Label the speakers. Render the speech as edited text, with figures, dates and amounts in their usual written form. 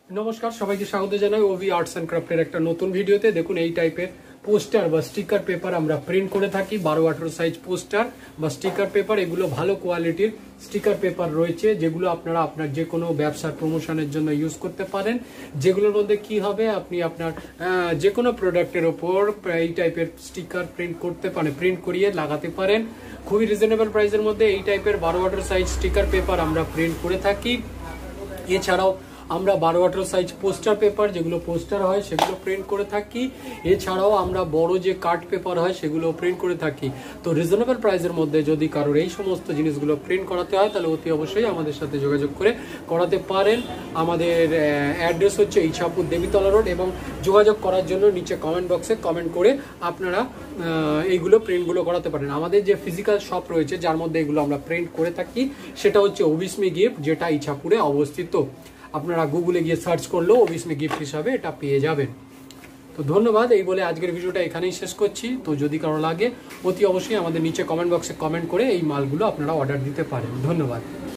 Speaker 1: নমস্কার, সবাইকে স্বাগত জানাই ওভি আর্টস অ্যান্ড ক্রাফটের একটা নতুন ভিডিওতে। দেখুন, এই টাইপের পোস্টার বা স্টিকার পেপার আমরা প্রিন্ট করে থাকি। 12-18 সাইজ পোস্টার বা স্টিকার পেপার, এগুলো ভালো কোয়ালিটির স্টিকার পেপার রয়েছে, যেগুলো আপনারা আপনার যে কোনো ব্যবসার প্রমোশনের জন্য ইউজ করতে পারেন। যেগুলোর মধ্যে কি হবে, আপনি আপনার যে কোনো প্রোডাক্টের ওপর এই টাইপের স্টিকার প্রিন্ট করতে পারেন, প্রিন্ট করিয়ে লাগাতে পারেন। খুবই রিজনেবল প্রাইসের মধ্যে এই টাইপের 12-18 সাইজ স্টিকার পেপার আমরা প্রিন্ট করে থাকি। এছাড়াও আমরা 12-18 সাইজ পোস্টার পেপার, যেগুলো পোস্টার হয় সেগুলো প্রিন্ট করে থাকি। এছাড়াও আমরা বড় যে কার্ড পেপার হয় সেগুলো প্রিন্ট করে থাকি। তো রিজনেবল প্রাইসের মধ্যে যদি কারোর এই সমস্ত জিনিসগুলো প্রিন্ট করাতে হয়, তাহলে অতি অবশ্যই আমাদের সাথে যোগাযোগ করে করাতে পারেন। আমাদের অ্যাড্রেস হচ্ছে ইছাপুর দেবীতলা রোড, এবং যোগাযোগ করার জন্য নিচে কমেন্ট বক্সে কমেন্ট করে আপনারা এইগুলো প্রিন্টগুলো করাতে পারেন। আমাদের যে ফিজিক্যাল শপ রয়েছে, যার মধ্যে এগুলো আমরা প্রিন্ট করে থাকি, সেটা হচ্ছে ওবিসমি গিফট, যেটা ইছাপুরে অবস্থিত। আপনারা গুগলে গিয়ে সার্চ করলেও ওবিসমি গিফট হিসাবে এটা পেয়ে যাবেন। তো ধন্যবাদ, এই বলে আজকের ভিডিওটা এখানেই শেষ করছি। তো যদি কারো লাগে, অতি অবশ্যই আমাদের নিচে কমেন্ট বক্সে কমেন্ট করে এই মালগুলো আপনারা অর্ডার দিতে পারেন। ধন্যবাদ।